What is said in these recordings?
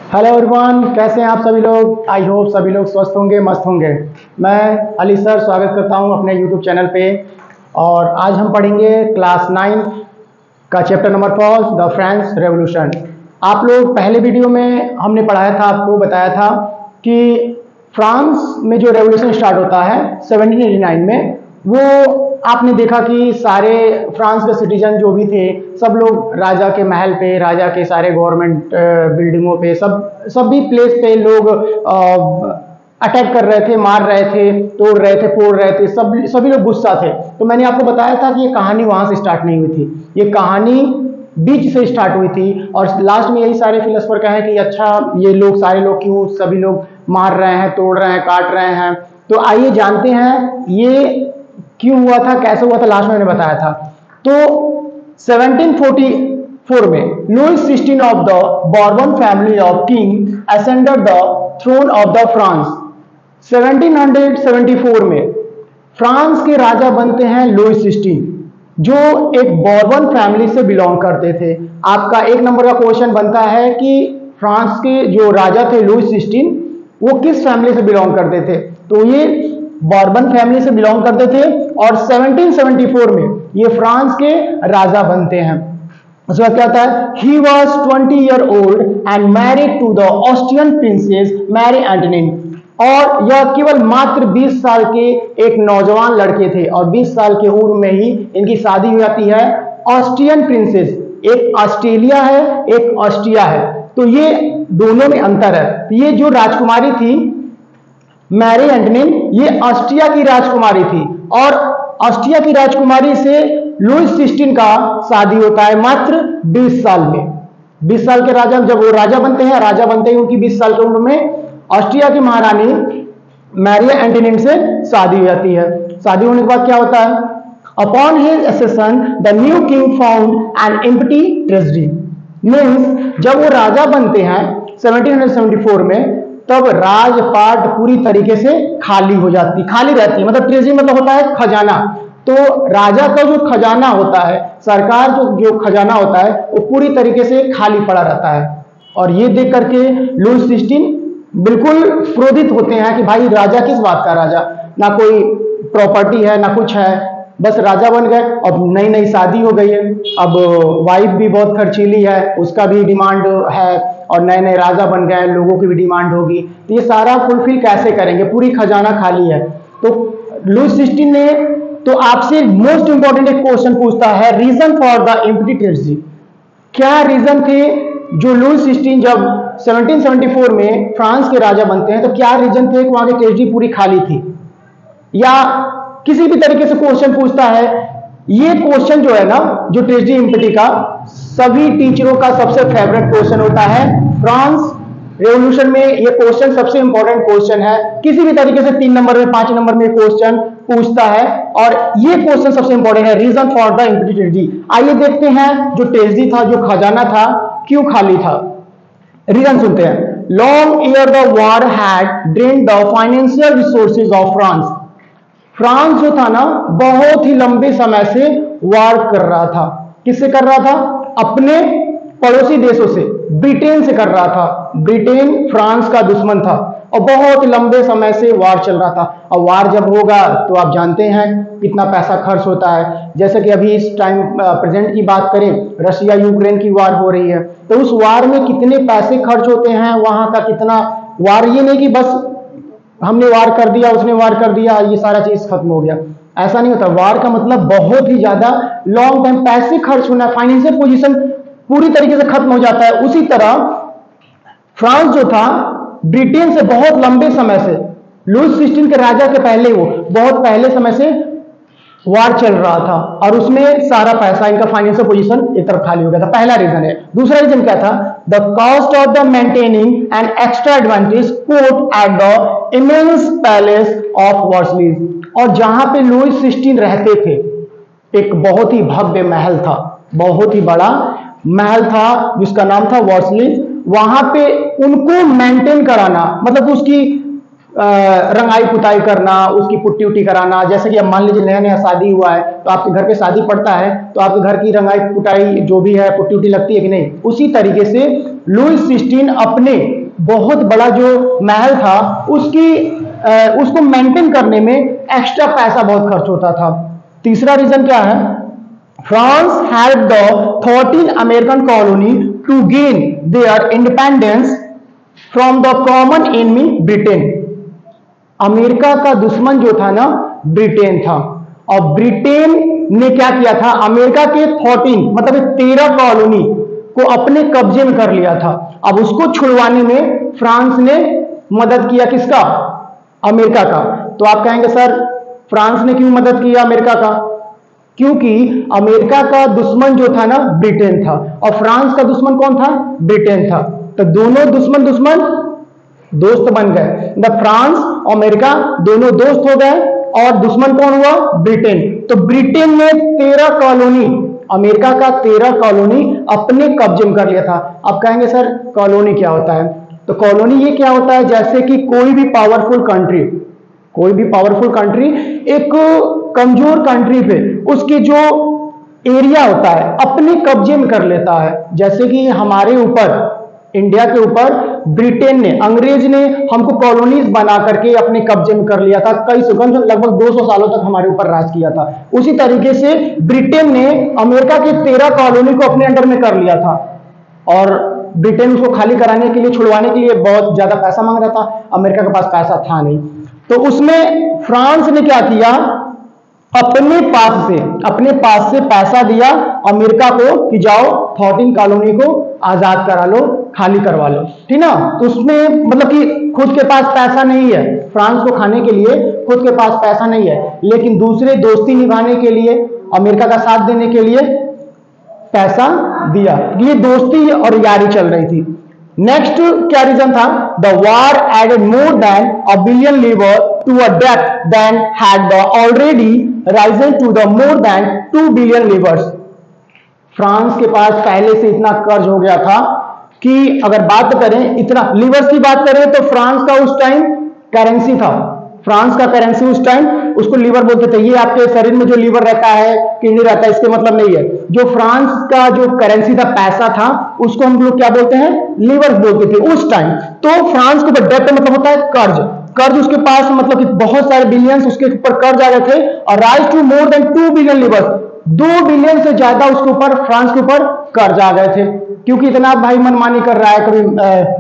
Hello everyone, कैसे हैं आप सभी लोग। आई होप सभी लोग स्वस्थ होंगे, मस्त होंगे। मैं अली सर स्वागत करता हूं अपने यूट्यूब चैनल पे। और आज हम पढ़ेंगे क्लास 9 का chapter number 4 the French revolution. आप लोग पहले वीडियो में हमने पढ़ाया था, आपको बताया था कि फ्रांस में जो रेवोल्यूशन स्टार्ट होता है 1789 में, वो आपने देखा कि सारे फ्रांस के सिटीजन जो भी थे सब लोग राजा के महल पे, राजा के सारे गवर्नमेंट बिल्डिंगों पे, सभी प्लेस पे लोग अटैक कर रहे थे, मार रहे थे, तोड़ रहे थे, फोड़ रहे थे, सभी लोग गुस्सा थे। तो मैंने आपको बताया था कि ये कहानी वहां से स्टार्ट नहीं हुई थी, ये कहानी बीच से स्टार्ट हुई थी। और लास्ट में यही सारे फिलोसफर कहे कि अच्छा ये लोग सारे लोग क्यों सभी लोग मार रहे हैं, तोड़ रहे हैं, काट रहे हैं। तो आइए जानते हैं ये क्यों हुआ था, कैसे हुआ था। लास्ट में मैंने बताया था। तो 1744 में Louis 16 of the Bourbon family of king ascended the throne of the France. 1774 में फ्रांस के राजा बनते हैं लुईस 16, जो एक बॉर्बन फैमिली से बिलोंग करते थे। आपका एक नंबर का क्वेश्चन बनता है कि फ्रांस के जो राजा थे लुईस 16, वो किस फैमिली से बिलोंग करते थे। तो ये बॉर्बन फैमिली से बिलोंग करते थे। और 1774 में ये फ्रांस के राजा बनते हैं। उसका क्या होता है, he was 20 year old and married to the Austrian princess Marie Antoinette. और यह केवल मात्र 20 साल के एक नौजवान लड़के थे और 20 साल के उम्र में ही इनकी शादी हो जाती है ऑस्ट्रियन प्रिंसेस। एक ऑस्ट्रेलिया है, एक ऑस्ट्रिया है, तो ये दोनों में अंतर है। ये जो राजकुमारी थी मैरी एंटोनिन, ये ऑस्ट्रिया की राजकुमारी थी। और ऑस्ट्रिया की राजकुमारी से लुईस 16 का शादी होता है मात्र 20 साल में। 20 साल के राजा, जब वो राजा बनते हैं, राजा बनते ही उनकी 20 साल की उम्र में ऑस्ट्रिया की महारानी मैरी एंटोनिन से शादी हो जाती है। शादी होने के बाद क्या होता है, upon his accession the new king found an empty treasury. Means जब वो राजा बनते हैं 1774 में, तब राजपाट पूरी तरीके से खाली रहती है। मतलब ट्रेजरी मतलब होता है खजाना। तो राजा का जो खजाना होता है, सरकार जो खजाना होता है, वो पूरी तरीके से खाली पड़ा रहता है। और ये देख करके लुईस 16 बिल्कुल क्रोधित होते हैं कि भाई राजा किस बात का राजा, ना कोई प्रॉपर्टी है ना कुछ है, बस राजा बन गए। अब नई नई शादी हो गई है, अब वाइफ भी बहुत खर्चीली है, उसका भी डिमांड है, और नए नए राजा बन गए, लोगों की भी डिमांड होगी। तो ये सारा फुलफिल कैसे करेंगे, पूरी खजाना खाली है। तो लुईस 16 ने तो आपसे मोस्ट इंपॉर्टेंट एक क्वेश्चन पूछता है, reason for the empty treasury. क्या रीजन थे जो लुईस 16 जब 1774 में फ्रांस के राजा बनते हैं, तो क्या रीजन थे कि वहां की ट्रेजरी पूरी खाली थी, या किसी भी तरीके से क्वेश्चन पूछता है। ये क्वेश्चन जो है ना, जो ट्रेजरी एम्प्टी का, सभी टीचरों का सबसे फेवरेट क्वेश्चन होता है। फ्रांस रेवोल्यूशन में ये क्वेश्चन सबसे इंपॉर्टेंट क्वेश्चन है। किसी भी तरीके से 3 नंबर में, 5 नंबर में क्वेश्चन पूछता है, और ये क्वेश्चन सबसे इंपॉर्टेंट है, reason for the empty treasury. आइए देखते हैं जो ट्रेजरी था, जो खजाना था, क्यों खाली था। रीजन सुनते हैं। Long year the war had drained the financial resources of France. France जो था ना, बहुत ही लंबे समय से वार कर रहा था। किससे कर रहा था, अपने पड़ोसी देशों से, ब्रिटेन से कर रहा था। ब्रिटेन फ्रांस का दुश्मन था और बहुत लंबे समय से वार चल रहा था। और वार जब होगा तो आप जानते हैं कितना पैसा खर्च होता है। जैसे कि अभी इस टाइम प्रेजेंट की बात करें, रशिया यूक्रेन की वार हो रही है, तो उस वार में कितने पैसे खर्च होते हैं, वहां का कितना वार, ये नहीं कि बस हमने वार कर दिया, उसने वार कर दिया, ये सारा चीज खत्म हो गया, ऐसा नहीं होता। वार का मतलब बहुत ही ज्यादा लॉन्ग टाइम पैसे खर्च होना, फाइनेंशियल पोजीशन पूरी तरीके से खत्म हो जाता है। उसी तरह फ्रांस जो था, ब्रिटेन से बहुत लंबे समय से, लुईस 16 के राजा के पहले, वो बहुत पहले समय से वार चल रहा था, और उसमें सारा पैसा, इनका फाइनेंशियल पोजीशन एक तरफ खाली हो गया था। पहला रीजन है। दूसरा रीजन क्या था, the cost of the maintaining an extra advantage court at the immense palace of Versailles. और जहां पे लुईस 16 रहते थे, एक बहुत ही भव्य महल था, बहुत ही बड़ा महल था, जिसका नाम था वर्सलीज। वहां पे उनको मेंटेन कराना, मतलब उसकी रंगाई पुताई करना, उसकी पुट्टी उट्टी कराना। जैसे कि अब मान लीजिए नया नया शादी हुआ है, तो आपके घर पे शादी पड़ता है, तो आपके घर की रंगाई पुताई जो भी है, पुट्टी उट्टी लगती है कि नहीं, उसी तरीके से लुईस 16 अपने बहुत बड़ा जो महल था उसको मेंटेन करने में एक्स्ट्रा पैसा बहुत खर्च होता था। तीसरा रीजन क्या है? France help the 13 American colony to gain their independence from the common enemy Britain. America का दुश्मन जो था ना ब्रिटेन था, और ब्रिटेन ने क्या किया था? अमेरिका के 14 मतलब 13 कॉलोनी को अपने कब्जे में कर लिया था। अब उसको छुड़वाने में फ्रांस ने मदद किया। किसका? अमेरिका का। तो आप कहेंगे सर फ्रांस ने क्यों मदद किया अमेरिका का? क्योंकि अमेरिका का दुश्मन जो था ना ब्रिटेन था, और फ्रांस का दुश्मन कौन था? ब्रिटेन था। तो दोनों दुश्मन दोस्त बन गए। द फ्रांस और अमेरिका दोनों दोस्त हो गए, और दुश्मन कौन हुआ? ब्रिटेन। तो ब्रिटेन ने 13 कॉलोनी, अमेरिका का 13 कॉलोनी अपने कब्जे में कर लिया था। आप कहेंगे सर कॉलोनी क्या होता है? तो कॉलोनी ये क्या होता है? जैसे कि कोई भी पावरफुल कंट्री एक कमजोर कंट्री पे उसके जो एरिया होता है अपने कब्जे में कर लेता है। जैसे कि हमारे ऊपर, इंडिया के ऊपर ब्रिटेन ने, अंग्रेज ने हमको कॉलोनीज बना करके अपने कब्जे में कर लिया था। कई लगभग 200 सालों तक हमारे ऊपर राज किया था। उसी तरीके से ब्रिटेन ने अमेरिका के 13 कॉलोनी को अपने अंडर में कर लिया था, और ब्रिटेन उसको खाली कराने के लिए, छुड़वाने के लिए बहुत ज्यादा पैसा मांग रहा था। अमेरिका के पास पैसा था नहीं, तो उसमें फ्रांस ने क्या किया? अपने पास से पैसा दिया अमेरिका को कि जाओ 14 कॉलोनी को आजाद करा लो, खाली करवा लो, ठीक ना। तो उसमें मतलब कि खुद के पास पैसा नहीं है, फ्रांस को खाने के लिए खुद के पास पैसा नहीं है, लेकिन दूसरे दोस्ती निभाने के लिए, अमेरिका का साथ देने के लिए पैसा दिया। ये दोस्ती और यारी चल रही थी। नेक्स्ट क्या रीजन था? The war added more than $1 billion to a debt then had the already risen to the more than $2 billion। फ्रांस के पास पहले से इतना कर्ज हो गया था कि अगर बात करें, इतना लीवर्स की बात करें तो फ्रांस का उस टाइम करेंसी था, फ्रांस का करेंसी उस टाइम उसको लीवर बोलते थे। ये आपके शरीर में जो लीवर रहता है, किडनी रहता है, इसके मतलब नहीं है। जो फ्रांस का जो करेंसी था, पैसा था, उसको हम लोग क्या बोलते हैं? लीवर बोलते थे उस टाइम। तो फ्रांस के ऊपर डेट मतलब होता है कर्ज उसके पास मतलब कि बहुत सारे बिलियंस उसके ऊपर कर्ज आ गए थे, और rise to more than 2 billion livre, 2 billion से ज्यादा उसके ऊपर, फ्रांस के ऊपर कर्ज आ गए थे। क्योंकि इतना भाई मनमानी कर रहा है, कभी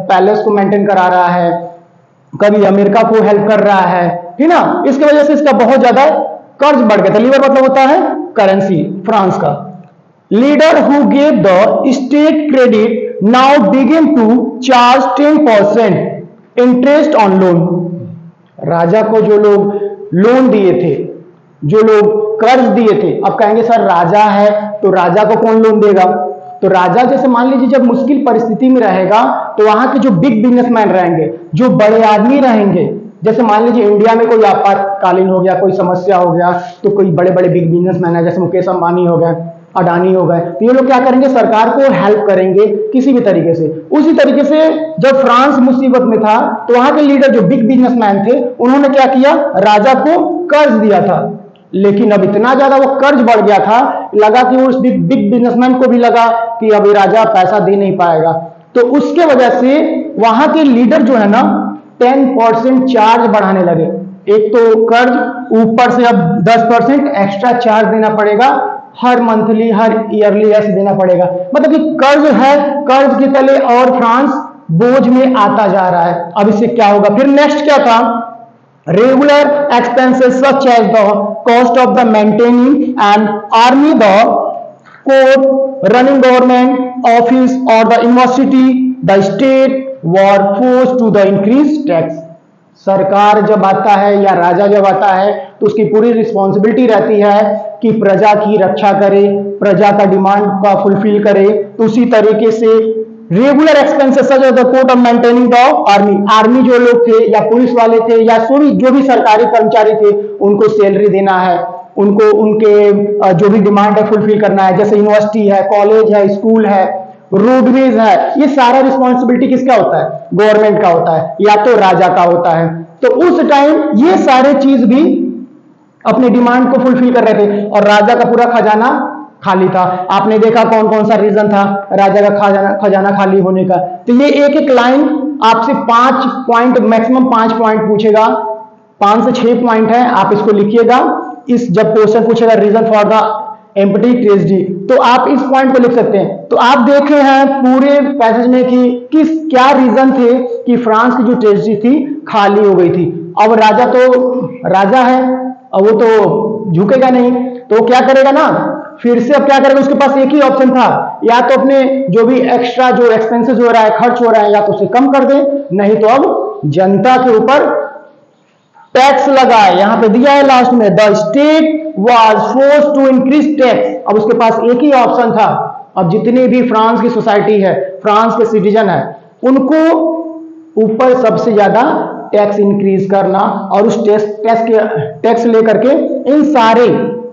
पैलेस को मेंटेन करा रहा है, कभी अमेरिका को हेल्प कर रहा है, ठीक ना। इसकी वजह से इसका बहुत ज्यादा कर्ज बढ़ गया था। लीवर मतलब होता है करेंसी फ्रांस का। Leader who gave the state credit now begin to charge 10% interest on loan. राजा को जो लोग लोन दिए थे, जो लोग कर्ज दिए थे, अब कहेंगे सर राजा है तो राजा को कौन लोन देगा? तो राजा जैसे मान लीजिए जब मुश्किल परिस्थिति में रहेगा तो वहां के जो बिग बिजनेसमैन रहेंगे, जो बड़े आदमी रहेंगे, जैसे मान लीजिए इंडिया में कोई आपातकालीन हो गया, कोई समस्या हो गया, तो कोई बड़े बड़े बिग बिजनेसमैन है, जैसे मुकेश अंबानी हो गए, अडानी हो गए, तो ये लोग क्या करेंगे? सरकार को हेल्प करेंगे किसी भी तरीके से। उसी तरीके से जब फ्रांस मुसीबत में था तो वहां के लीडर जो बिग बिजनेसमैन थे, उन्होंने क्या किया? राजा को कर्ज दिया था। लेकिन अब इतना ज्यादा वो कर्ज बढ़ गया था, लगा कि उस बिग बिजनेसमैन को भी लगा कि अभी राजा पैसा दे नहीं पाएगा, तो उसके वजह से वहां के लीडर जो है ना 10% चार्ज बढ़ाने लगे। एक तो कर्ज, ऊपर से अब 10% एक्स्ट्रा चार्ज देना पड़ेगा, हर मंथली, हर ईयरली ऐसे देना पड़ेगा। मतलब कि कर्ज है, कर्ज के तले और फ्रांस बोझ में आता जा रहा है। अब इससे क्या होगा? फिर नेक्स्ट क्या था? Regular expenses such as the cost of the maintaining and army, the court, running government office और the university, the state were forced to the increase tax. सरकार जब आता है या राजा जब आता है तो उसकी पूरी रिस्पॉन्सिबिलिटी रहती है कि प्रजा की रक्षा करे, प्रजा का डिमांड का फुलफिल करे। तो उसी तरीके से regular expenses such as the court of maintaining the army, army जो लोग थे या पुलिस वाले थे या जो भी सरकारी कर्मचारी थे, उनको सैलरी देना है, उनको उनके जो भी डिमांड है फुलफिल करना है। जैसे यूनिवर्सिटी है, कॉलेज है, स्कूल है, रोडवेज है, ये सारा रिस्पॉन्सिबिलिटी किसका होता है? गवर्नमेंट का होता है या तो राजा का होता है। तो उस टाइम ये सारे चीज भी अपने डिमांड को फुलफिल कर रहे थे, और राजा का पूरा खजाना खाली था। आपने देखा कौन कौन सा रीजन था राजा का खजाना खाली होने का। तो ये एक एक लाइन आपसे 5 पॉइंट, मैक्सिमम 5 पॉइंट पूछेगा, 5 से 6 पॉइंट है, आप इसको लिखिएगा। इस जब क्वेश्चन पूछेगा reason for the empty tragedy, तो आप इस पॉइंट को लिख सकते हैं। तो आप देखे हैं पूरे पैसेज में कि क्या रीजन थे कि फ्रांस की जो ट्रेजेडी थी खाली हो गई थी। अब राजा तो राजा है, अब वो तो झुकेगा नहीं, तो क्या करेगा ना, फिर से अब क्या करेगा, उसके पास एक ही ऑप्शन था, या तो अपने जो भी एक्स्ट्रा जो एक्सपेंसेस हो रहा है, खर्च हो रहा है, या तो उसे कम कर दे, नहीं तो अब जनता के ऊपर टैक्स लगाए। यहां पे दिया है लास्ट में, the state was forced to increase tax. अब उसके पास एक ही ऑप्शन था, अब जितनी भी फ्रांस की सोसाइटी है, फ्रांस के सिटीजन है, उनको ऊपर सबसे ज्यादा टैक्स इंक्रीज करना, और उस टैक्स लेकर के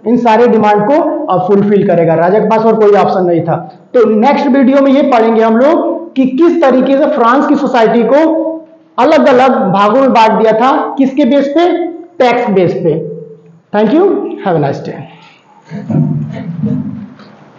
इन सारे डिमांड को अब फुलफिल करेगा। राजा के पास और कोई ऑप्शन नहीं था। तो नेक्स्ट वीडियो में ये पढ़ेंगे हम लोग कि किस तरीके से फ्रांस की सोसाइटी को अलग अलग भागों में बांट दिया था, किसके बेस पे, टैक्स बेस पे। Thank you, have a nice day.